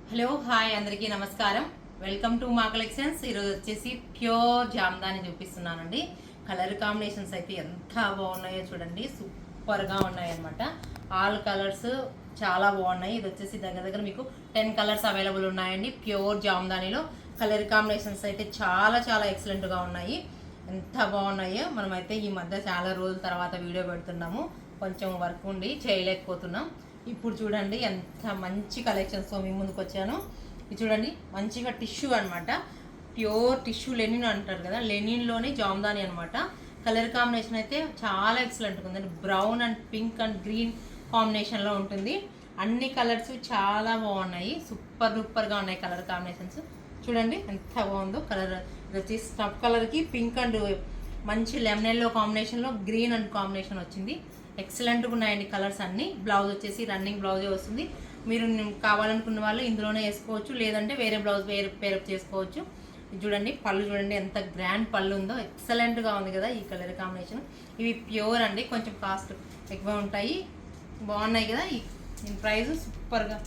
Hello hi అందరికీ నమస్కారం. Welcome to మా కలెక్షన్స్. ఈరోజు వచ్చేసి ప్యూర్ జామ్దాని చూపిస్తున్నానండి. కలర్ కాంబినేషన్స్ అయితే ఎంత బాగున్నాయో చూడండి, సూపర్గా ఉన్నాయి అనమాట. ఆల్ కలర్స్ చాలా బాగున్నాయి. ఇది వచ్చేసి దగ్గర మీకు 10 కలర్స్ అవైలబుల్ ఉన్నాయండి. ప్యూర్ జామ్దానిలో కలర్ కాంబినేషన్స్ అయితే చాలా చాలా ఎక్సలెంట్గా ఉన్నాయి. ఎంత బాగున్నాయో. మనమైతే ఈ మధ్య చాలా రోజుల తర్వాత వీడియో పెడుతున్నాము, కొంచెం వర్క్ ఉండి చేయలేకపోతున్నాం. ఇప్పుడు చూడండి ఎంత మంచి కలెక్షన్స్తో మీ ముందుకు వచ్చాను. ఇది చూడండి, మంచిగా టిష్యూ అనమాట. ప్యూర్ టిష్యూ లెనిన్ అంటారు కదా, లెనిన్లోనే జామ్దాని అనమాట. కలర్ కాంబినేషన్ అయితే చాలా ఎక్సలెంట్గా ఉందండి. Brown and pink and green కాంబినేషన్లో ఉంటుంది. అన్ని కలర్స్ చాలా బాగున్నాయి, సూపర్గా ఉన్నాయి కలర్ కాంబినేషన్స్. చూడండి ఎంత బాగుందో. కలర్ ఇది వచ్చి స్టఫ్ కలర్కి పింక్ అండ్ మంచి లెమన్ ఎల్లో కాంబినేషన్లో గ్రీన్ అండ్ కాంబినేషన్ వచ్చింది. ఎక్సలెంట్గా ఉన్నాయండి కలర్స్ అన్నీ. బ్లౌజ్ వచ్చేసి రన్నింగ్ బ్లౌజే వస్తుంది. మీరు కావాలనుకున్న వాళ్ళు ఇందులోనే వేసుకోవచ్చు, లేదంటే వేరే బ్లౌజ్ పేరప్ చేసుకోవచ్చు. చూడండి పళ్ళు చూడండి ఎంత గ్రాండ్ పళ్ళు ఉందో, ఎక్సలెంట్గా ఉంది కదా ఈ కలర్ కాంబినేషన్. ఇవి ప్యూర్ అండి, కొంచెం కాస్ట్ ఎక్కువ ఉంటాయి, బాగున్నాయి కదా. ఈ ప్రైస్ సూపర్గా,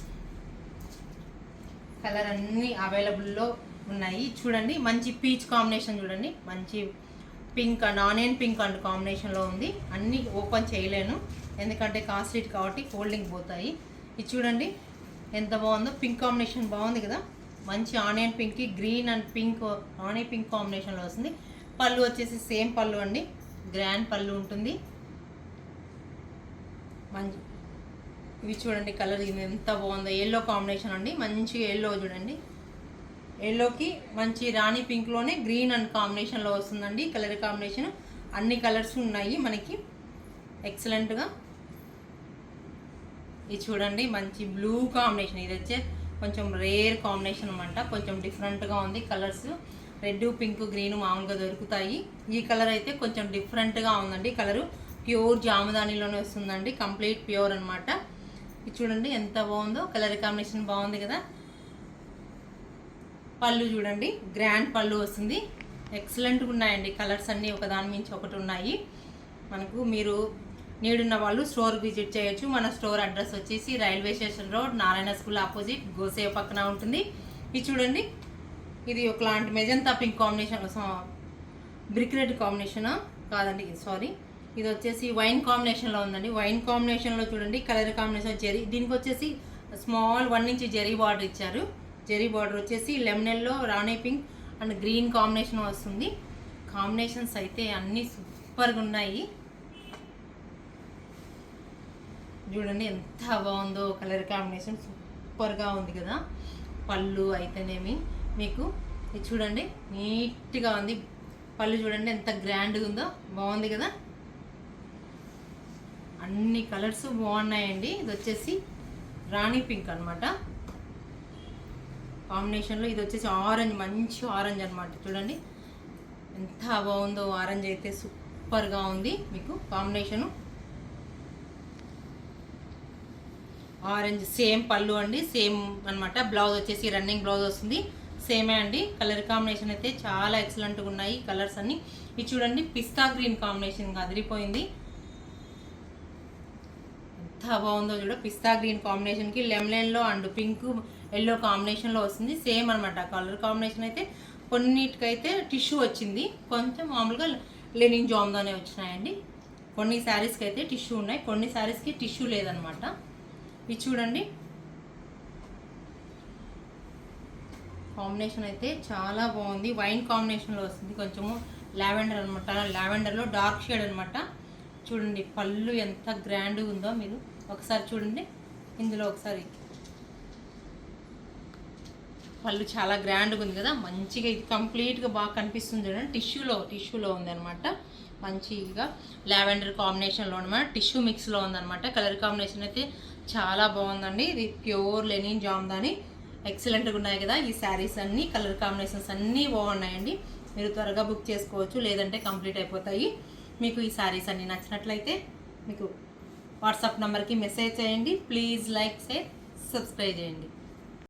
కలర్ అన్నీ అవైలబుల్లో ఉన్నాయి. చూడండి మంచి పీచ్ కాంబినేషన్, చూడండి మంచి pink and onion pink and కాంబినేషన్లో ఉంది. అన్నీ ఓపెన్ చేయలేను ఎందుకంటే కాస్ట్లీ కాబట్టి ఫోల్డింగ్ పోతాయి. ఇది చూడండి ఎంత బాగుందో, పింక్ కాంబినేషన్ బాగుంది కదా. మంచి ఆనియన్ పింక్కి green and pink, onion pink కాంబినేషన్లో వస్తుంది. పళ్ళు వచ్చేసి సేమ్ పళ్ళు అండి, గ్రాండ్ పళ్ళు ఉంటుంది. మంచి ఇవి చూడండి కలర్ ఇది ఎంత బాగుందో, ఎల్లో కాంబినేషన్ అండి. మంచి ఎల్లో చూడండి, ఎల్లోకి మంచి రాణి పింక్లోనే గ్రీన్ అండ్ కాంబినేషన్లో వస్తుందండి కలర్ కాంబినేషన్. అన్ని కలర్స్ ఉన్నాయి మనకి ఎక్సలెంట్గా. ఇది చూడండి మంచి బ్లూ కాంబినేషన్. ఇది వచ్చే కొంచెం రేర్ కాంబినేషన్ అనమాట, కొంచెం డిఫరెంట్గా ఉంది. కలర్స్ రెడ్ పింక్ గ్రీన్ మామూలుగా దొరుకుతాయి, ఈ కలర్ అయితే కొంచెం డిఫరెంట్గా ఉందండి. కలరు ప్యూర్ జాముదానిలోనే వస్తుందండి, కంప్లీట్ ప్యూర్ అనమాట. ఇది చూడండి ఎంత బాగుందో, కలర్ కాంబినేషన్ బాగుంది కదా. పళ్ళు చూడండి గ్రాండ్ పళ్ళు వస్తుంది, ఎక్సలెంట్గా ఉన్నాయండి కలర్స్ అన్నీ, ఒకదాని మించి ఒకటి ఉన్నాయి మనకు. మీరు నీడున్న వాళ్ళు స్టోర్ విజిట్ చేయొచ్చు. మన స్టోర్ అడ్రస్ వచ్చేసి railway station road, Narayana school opposite, గోసేవ పక్కన ఉంటుంది. ఇది చూడండి, ఇది ఒకలాంటి magenta pink combination, brick red combination కాదండి, సారీ, ఇది వచ్చేసి వైన్ కాంబినేషన్లో ఉందండి. వైన్ కాంబినేషన్లో చూడండి కలర్ కాంబినేషన్ జెరీ, దీనికి వచ్చేసి స్మాల్ 1 ఇంచ్ జెరీ బార్డర్ ఇచ్చారు. జెరీ బార్డర్ వచ్చేసి lemon yellow, Rani pink and green combination వస్తుంది. కాంబినేషన్స్ అయితే అన్నీ సూపర్గా ఉన్నాయి. చూడండి ఎంత బాగుందో, కలర్ కాంబినేషన్ సూపర్గా ఉంది కదా. పళ్ళు అయితేనేమి మీకు ఇది చూడండి నీట్గా ఉంది. పళ్ళు చూడండి ఎంత గ్రాండ్గా ఉందో, బాగుంది కదా. అన్ని కలర్స్ బాగున్నాయండి. ఇది వచ్చేసి రాణి పింక్ అనమాట కాంబినేషన్లో. ఇది వచ్చేసి ఆరెంజ్, మంచి ఆరెంజ్ అనమాట. చూడండి ఎంత బాగుందో, ఆరెంజ్ అయితే సూపర్గా ఉంది మీకు కాంబినేషను. ఆరెంజ్ సేమ్ పళ్ళు అండి, సేమ్ అనమాట. బ్లౌజ్ వచ్చేసి రన్నింగ్ బ్లౌజ్ వస్తుంది, సేమే అండి. కలర్ కాంబినేషన్ అయితే చాలా ఎక్సలెంట్గా ఉన్నాయి కలర్స్ అన్నీ. ఇది చూడండి పిస్తా గ్రీన్ కాంబినేషన్ అదిరిపోయింది, ఎంత బాగుందో చూడ. పిస్తా గ్రీన్ కాంబినేషన్కి లెమన్ అండ్ పింక్ ఎల్లో కాంబినేషన్లో వస్తుంది, సేమ్ అనమాట. కలర్ కాంబినేషన్ అయితే కొన్నిటికైతే టిష్యూ వచ్చింది, కొంచెం మామూలుగా లెనిన్ జామ్దానే వచ్చినాయండి. కొన్ని శారీస్కి అయితే టిష్యూ ఉన్నాయి, కొన్ని శారీస్కి టిష్యూ లేదనమాట. ఇది చూడండి కాంబినేషన్ అయితే చాలా బాగుంది. వైన్ కాంబినేషన్లో వస్తుంది, కొంచెము లావెండర్ అనమాట. లావెండర్లో డార్క్ షేడ్ అనమాట. చూడండి పళ్ళు ఎంత గ్రాండ్గా ఉందో, మీరు ఒకసారి చూడండి. ఇందులో ఒకసారి పళ్ళు చాలా గ్రాండ్గా ఉంది కదా, మంచిగా ఇది కంప్లీట్గా బాగా కనిపిస్తుంది చూడండి. టిష్యూలో ఉందన్నమాట. మంచిగా లావెండర్ కాంబినేషన్లో అనమాట, టిష్యూ మిక్స్లో ఉందన్నమాట. కలర్ కాంబినేషన్ అయితే చాలా బాగుందండి. ఇది ప్యూర్ లెనిన్ జామ్దాని, ఎక్సలెంట్గా ఉన్నాయి కదా ఈ శారీస్ అన్నీ. కలర్ కాంబినేషన్స్ అన్నీ బాగున్నాయండి. మీరు త్వరగా బుక్ చేసుకోవచ్చు, లేదంటే కంప్లీట్ అయిపోతాయి. మీకు ఈ శారీస్ అన్నీ నచ్చినట్లయితే మీకు వాట్సాప్ నెంబర్కి మెసేజ్ చేయండి. ప్లీజ్ లైక్, షేర్, సబ్స్క్రైబ్ చేయండి.